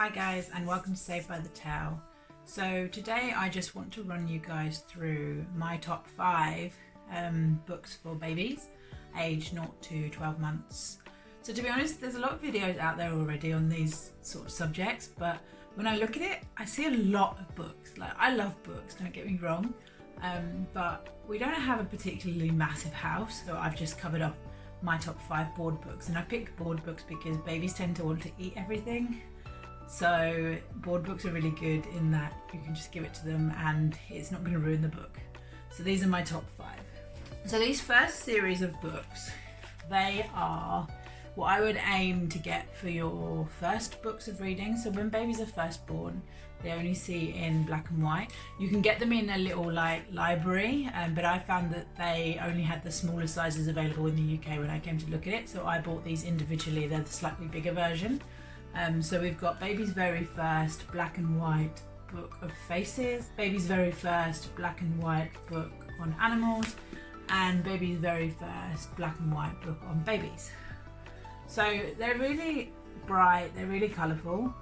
Hi guys, and welcome to Saved by the Tale. So today I just want to run you guys through my top 5 books for babies aged 0 to 12 months. So to be honest, there's a lot of videos out there already on these sort of subjects, but when I look at it, I see a lot of books. Like, I love books, don't get me wrong, but we don't have a particularly massive house, so I've just covered up my top 5 board books. And I picked board books because babies tend to want to eat everything. So board books are really good in that you can just give it to them and it's not going to ruin the book. So these are my top 5. So these first series of books, they are what I would aim to get for your first books of reading. So when babies are first born, they only see in black and white. You can get them in a little library, but I found that they only had the smaller sizes available in the UK when I came to look at it. So I bought these individually. They're the slightly bigger version. So we've got Baby's Very First Black and White Book of Faces, Baby's Very First Black and White Book on Animals, and Baby's Very First Black and White Book on Babies. So they're really bright, they're really colourful,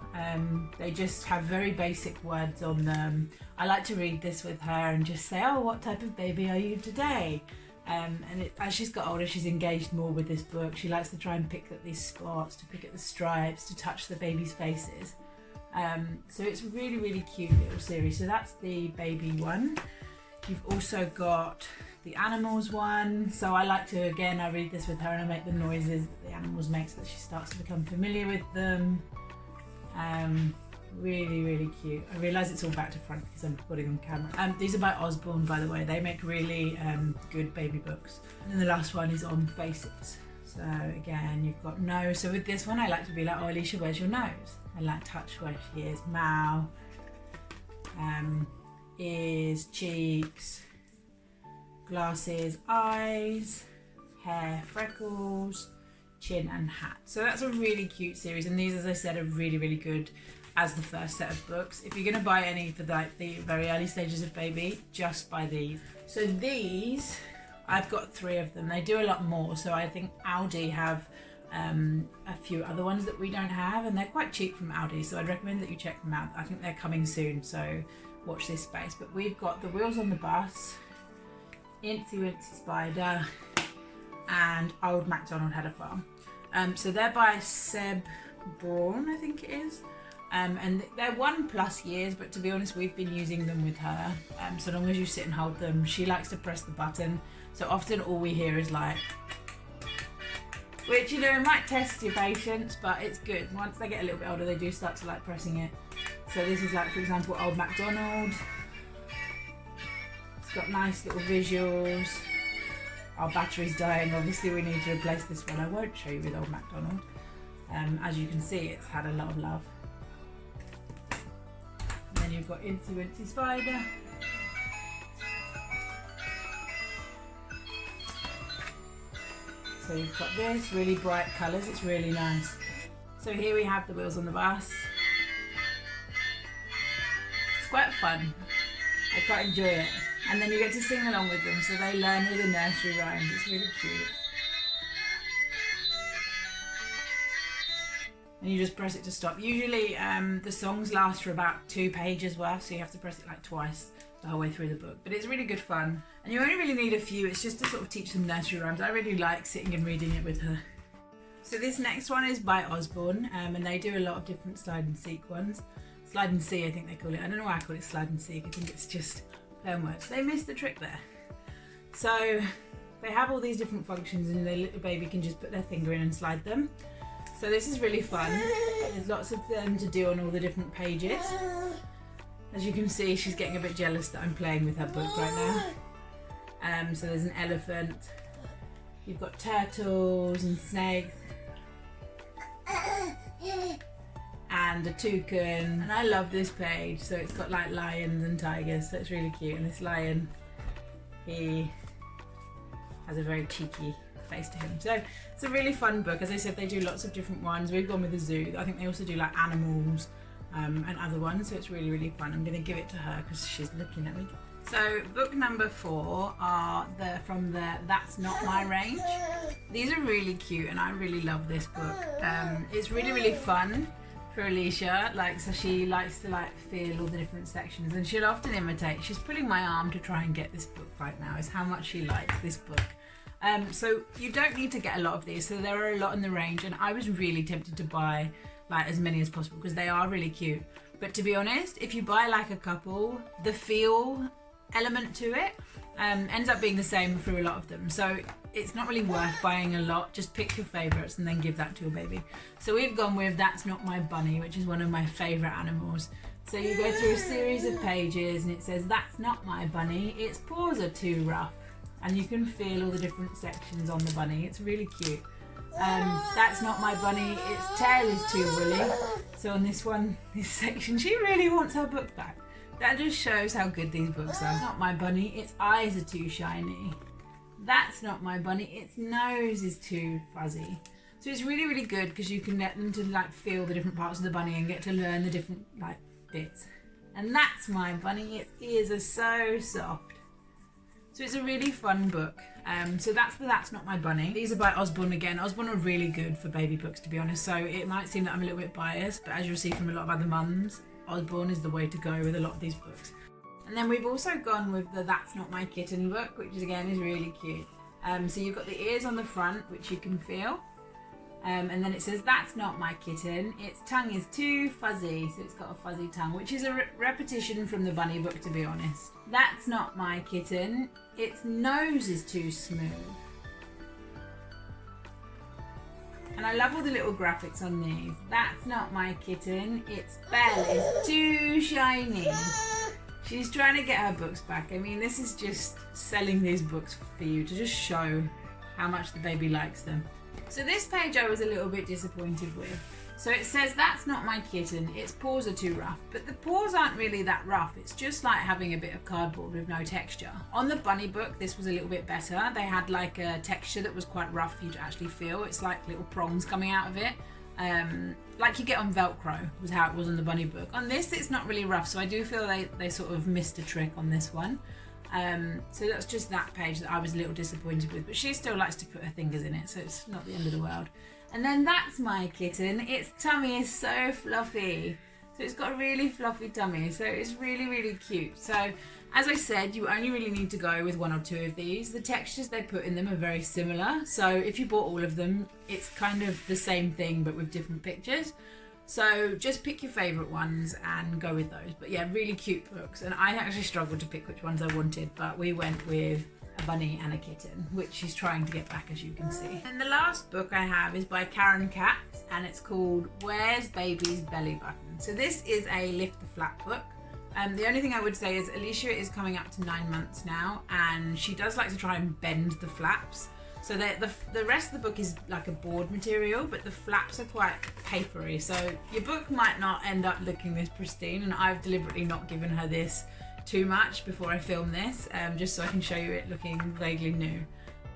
they just have very basic words on them. I like to read this with her and just say, oh, what type of baby are you today? As she's got older, she's engaged more with this book. She likes to try and pick at these spots, to pick at the stripes, to touch the baby's faces. So it's a really, really cute little series. So that's the baby one. You've also got the animals one. So I like to, again, I read this with her and I make the noises that the animals make so that she starts to become familiar with them. Really, really cute. I realise it's all back to front because I'm recording on camera. These are by Usbourne, by the way. They make really good baby books. And then the last one is on faces. So again, you've got nose. So with this one, I like to be like, oh, Alicia, where's your nose? I like touch where she is. Mouth, ears, cheeks, glasses, eyes, hair, freckles, chin and hat. So that's a really cute series. And these, as I said, are really, really good as the first set of books. If you're going to buy any for the very early stages of baby, just buy these. So these, I've got 3 of them. They do a lot more. So I think Aldi have a few other ones that we don't have, and they're quite cheap from Aldi. So I'd recommend that you check them out. I think they're coming soon, so watch this space. But we've got The Wheels on the Bus, Incy Wincy Spider, and Old MacDonald Had a Farm. So they're by Seb Braun, I think it is. And they're 1+ years, but to be honest, we've been using them with her. So long as you sit and hold them, she likes to press the button. So often all we hear is like, which, you know, it might test your patience, but it's good. Once they get a little bit older, they do start to like pressing it. So this is like, for example, Old MacDonald. It's got nice little visuals. Our battery's dying, obviously we need to replace this one. I won't show you with Old MacDonald. As you can see, it's had a lot of love. And then you've got Incy Wincy Spider. So you've got this, really bright colours, it's really nice. So here we have The Wheels on the Bus. It's quite fun. I quite enjoy it. And then you get to sing along with them, so they learn all the nursery rhymes. It's really cute. And you just press it to stop. Usually the songs last for about 2 pages worth, so you have to press it like twice the whole way through the book. But it's really good fun. And you only really need a few. It's just to sort of teach them nursery rhymes. I really like sitting and reading it with her. So this next one is by Usbourne, and they do a lot of different slide and seek ones. Slide and see, I think they call it. I don't know why I call it slide and seek. I think it's just play words. They missed the trick there. So they have all these different functions, and the little baby can just put their finger in and slide them. So this is really fun. There's lots of them to do on all the different pages. As you can see, she's getting a bit jealous that I'm playing with her book right now. So there's an elephant. You've got turtles and snakes. And a toucan. And I love this page. So it's got like lions and tigers. So it's really cute. And this lion, he has a very cheeky face to him. So it's a really fun book. As I said, they do lots of different ones. We've gone with the zoo. I think they also do like animals and other ones. So it's really, really fun. I'm going to give it to her because she's looking at me. So book number 4 are from the That's Not My range. These are really cute and I really love this book. It's really, really fun. for Alicia, like, so she likes to like feel all the different sections, and she'll often imitate. She's pulling my arm to try and get this book right now, is how much she likes this book. So you don't need to get a lot of these, so there are a lot in the range, and I was really tempted to buy like as many as possible because they are really cute. But to be honest, if you buy like a couple, the feel element to it ends up being the same through a lot of them. So it's not really worth buying a lot. Just pick your favourites and then give that to your baby. So we've gone with That's Not My Bunny, which is one of my favourite animals. So you go through a series of pages and it says, that's not my bunny, its paws are too rough. And you can feel all the different sections on the bunny. It's really cute. That's not my bunny, its tail is too woolly. So on this one, this section, she really wants her book back. That just shows how good these books are. Not my bunny, its eyes are too shiny. That's not my bunny, its nose is too fuzzy. So it's really, really good because you can let them to like feel the different parts of the bunny and get to learn the different like bits. And that's my bunny, its ears are so soft. So it's a really fun book. So that's Not My Bunny. These are by Usbourne again. Usbourne are really good for baby books, to be honest. So it might seem that I'm a little bit biased, but as you'll see from a lot of other mums, Usbourne is the way to go with a lot of these books. And then we've also gone with the That's Not My Kitten book, which is again is really cute. So you've got the ears on the front, which you can feel. And then it says, that's not my kitten, its tongue is too fuzzy. So it's got a fuzzy tongue, which is a repetition from the bunny book, to be honest. That's not my kitten, its nose is too smooth. And I love all the little graphics on these. That's not my kitten, its bell is too shiny. She's trying to get her books back. I mean, this is just selling these books for you to just show how much the baby likes them. So this page I was a little bit disappointed with. So it says, that's not my kitten, its paws are too rough. But the paws aren't really that rough. It's just like having a bit of cardboard with no texture. On the bunny book, this was a little bit better. They had like a texture that was quite rough for you to actually feel. It's like little prongs coming out of it. Like you get on Velcro was how it was on the bunny book. On this, it's not really rough. So I do feel they sort of missed a trick on this one. So that's just that page that I was a little disappointed with, but she still likes to put her fingers in it, so it's not the end of the world. And then that's my kitten, its tummy is so fluffy. So it's got a really fluffy tummy, so it's really, really cute. So as I said, you only really need to go with one or two of these. The textures they put in them are very similar, so if you bought all of them, it's kind of the same thing but with different pictures. So just pick your favourite ones and go with those. But yeah, really cute books. And I actually struggled to pick which ones I wanted, but we went with a bunny and a kitten, which she's trying to get back, as you can see. And the last book I have is by Karen Katz, and it's called Where's Baby's Belly Button? So this is a lift the flap book. The only thing I would say is Alicia is coming up to 9 months now, and she does like to try and bend the flaps. So the rest of the book is like a board material, but the flaps are quite papery. So your book might not end up looking this pristine, and I've deliberately not given her this too much before I film this, just so I can show you it looking vaguely new.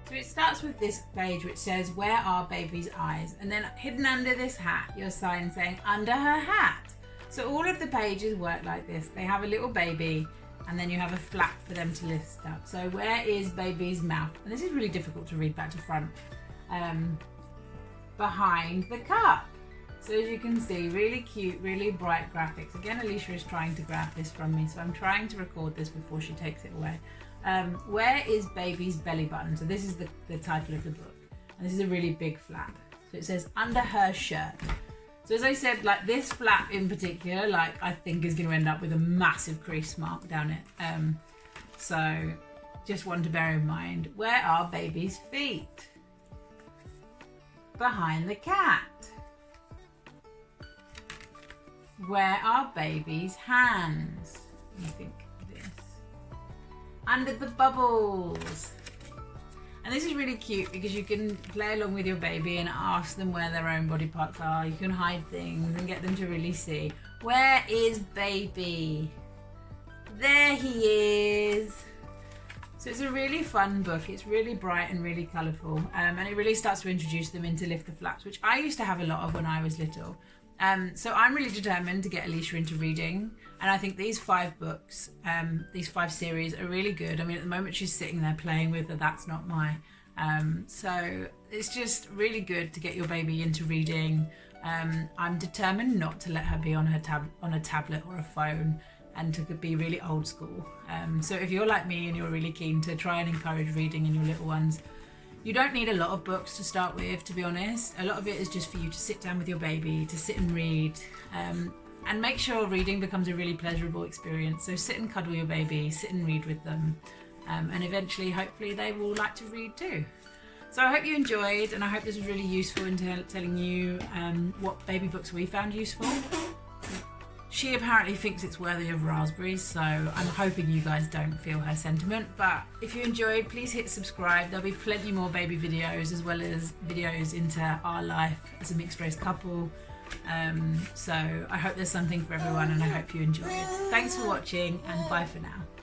So it starts with this page which says, where are baby's eyes? And then hidden under this hat, your sign saying, under her hat. So all of the pages work like this. They have a little baby, and then you have a flap for them to lift up. So where is baby's mouth? And this is really difficult to read back to front. Behind the cup. So as you can see, really cute, really bright graphics. Again, Alicia is trying to grab this from me, so I'm trying to record this before she takes it away. Where is baby's belly button? So this is the title of the book. And this is a really big flap. So it says under her shirt. So as I said, like this flap in particular, like I think is going to end up with a massive crease mark down it. So just one to bear in mind. Where are baby's feet? Behind the cat. Where are baby's hands? Let me think of this. Under the bubbles. And this is really cute because you can play along with your baby and ask them where their own body parts are. You can hide things and get them to really see. Where is baby? There he is. So it's a really fun book. It's really bright and really colourful. And it really starts to introduce them into lift the flaps, which I used to have a lot of when I was little. So I'm really determined to get Alicia into reading, and I think these 5 books, these 5 series are really good. I mean, at the moment she's sitting there playing with the That's Not My. So it's just really good to get your baby into reading I'm determined not to let her be on a tablet or a phone, and to be really old school. So if you're like me and you're really keen to try and encourage reading in your little ones, you don't need a lot of books to start with, to be honest. A lot of it is just for you to sit down with your baby, to sit and read, and make sure reading becomes a really pleasurable experience. So sit and cuddle your baby, sit and read with them, and eventually, hopefully, they will like to read too. So I hope you enjoyed, and I hope this was really useful in telling you what baby books we found useful. She apparently thinks it's worthy of raspberries, so I'm hoping you guys don't feel her sentiment. But if you enjoyed, please hit subscribe. There'll be plenty more baby videos, as well as videos into our life as a mixed race couple. So I hope there's something for everyone, and I hope you enjoyed. Thanks for watching, and bye for now.